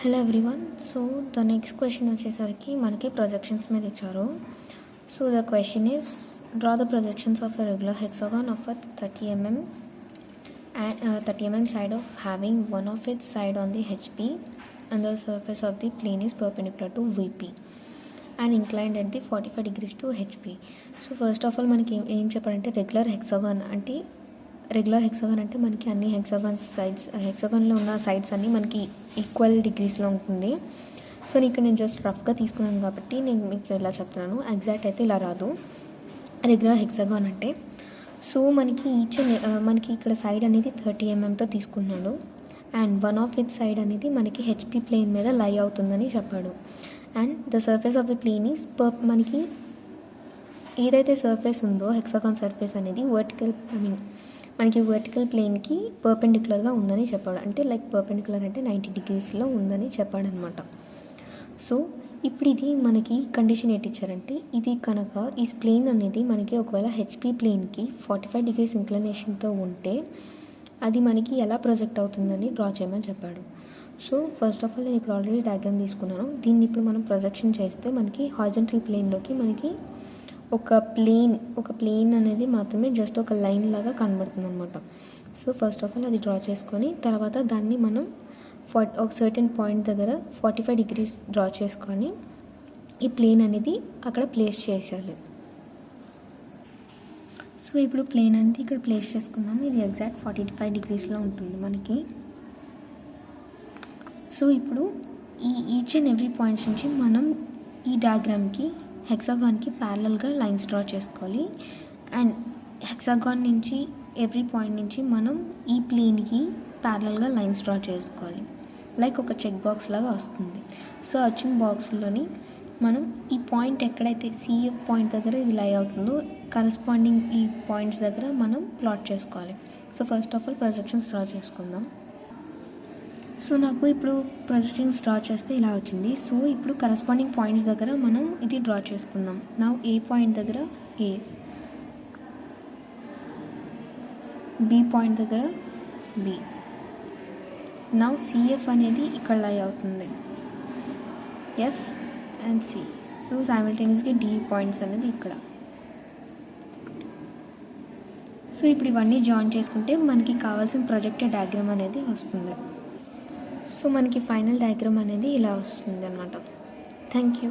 Hello everyone. So the next question వచ్చేసరికి మనకి projections మీద ఇచ్చారు. So the question is draw the projections of a regular hexagon of 30 mm side of having one of its side on the HP and the surface of the plane is perpendicular to VP and inclined at the 45 degrees to HP. So first of all మనకి ఏం చెప్పారంటే regular hexagon అంటే మనకి అన్ని హెక్సాగాన్లో ఉన్న sides అన్నీ మనకి equal డిగ్రీస్లో ఉంటుంది. సో ఇక్కడ నేను జస్ట్ రఫ్గా తీసుకున్నాను కాబట్టి నేను మీకు ఇలా చెప్తున్నాను. ఎగ్జాక్ట్ అయితే ఇలా రాదు రెగ్యులర్ హెక్సాగాన్ అంటే. సో మనకి మనకి ఇక్కడ సైడ్ అనేది 30 mm తీసుకున్నాడు and one of it side అనేది మనకి హెచ్పి ప్లేన్ మీద లై అవుతుందని చెప్పాడు. And the surface of the plane is మనకి ఏదైతే సర్ఫేస్ ఉందో హెక్సాగాన్ సర్ఫేస్ అనేది మనకి వర్టికల్ ప్లేన్కి పర్పెండిక్యులర్గా ఉందని చెప్పాడు. అంటే లైక్ పర్పెండిక్యులర్ అంటే 90 degreesలో ఉందని చెప్పాడనమాట. సో ఇప్పుడు ఇది మనకి కండిషన్ ఏంటి ఇచ్చారంటే ఇది కనుక ఈ ప్లేన్ అనేది మనకి ఒకవేళ హెచ్పి ప్లేన్కి 45 degrees ఇంక్లినేషన్తో ఉంటే అది మనకి ఎలా ప్రొజెక్ట్ అవుతుందని డ్రా చేయమని చెప్పాడు. సో ఫస్ట్ ఆఫ్ ఆల్ నేను ఇక్కడ ఆల్రెడీ డయాగ్రామ్ తీసుకున్నాను. దీన్ని ఇప్పుడు మనం ప్రొజెక్షన్ చేస్తే మనకి హారిజాంటల్ ప్లేన్లోకి మనకి ఒక ప్లేన్ అనేది మాత్రమే జస్ట్ ఒక లైన్ లాగా కనబడుతుంది అనమాట. సో ఫస్ట్ ఆఫ్ ఆల్ అది డ్రా చేసుకొని తర్వాత దాన్ని మనం ఒక సర్టెన్ పాయింట్ దగ్గర 45 degrees డ్రా చేసుకొని ఈ ప్లేన్ అనేది అక్కడ ప్లేస్ చేసేయాలి. సో ఇప్పుడు ప్లేన్ అనేది ఇక్కడ ప్లేస్ చేసుకున్నాము. ఇది ఎగ్జాక్ట్ 45 degreesలో ఉంటుంది మనకి. సో ఇప్పుడు ఈచ్ అండ్ ఎవ్రీ పాయింట్స్ నుంచి మనం ఈ డయాగ్రామ్కి హెక్సాగాన్కి ప్యారలల్గా లైన్స్ డ్రా చేసుకోవాలి. అండ్ హెక్సాగాన్ నుంచి ఎవ్రీ పాయింట్ నుంచి మనం ఈ ప్లేన్కి ప్యారలల్గా లైన్స్ డ్రా చేసుకోవాలి. లైక్ ఒక చెక్ బాక్స్ లాగా వస్తుంది. సో వచ్చిన బాక్స్లోని మనం ఈ పాయింట్ ఎక్కడైతే సిఎఫ్ పాయింట్ దగ్గర ఇది లై అవుతుందో కరస్పాండింగ్ ఈ పాయింట్స్ దగ్గర మనం ప్లాట్ చేసుకోవాలి. So first of all projections draw చేసుకుందాం. సో నాకు ఇప్పుడు ప్రొజెక్షన్స్ డ్రా చేస్తే ఇలా వచ్చింది. సో ఇప్పుడు కరస్పాండింగ్ పాయింట్స్ దగ్గర మనం ఇది డ్రా చేసుకుందాం. నా ఏ పాయింట్ దగ్గర ఏ, బి పాయింట్ దగ్గర బి. నా సిఎఫ్ అనేది ఇక్కడ లై అవుతుంది, ఎఫ్ అండ్ సి. సో సైమల్టేనియస్గా డి పాయింట్స్ అనేది ఇక్కడ. సో ఇప్పుడు ఇవన్నీ జాయిన్ చేసుకుంటే మనకి కావాల్సిన ప్రొజెక్టెడ్ డయాగ్రామ్ అనేది వస్తుంది. సో మనకి ఫైనల్ డయాగ్రామ్ అనేది ఇలా వస్తుంది అన్నమాట. Thank you.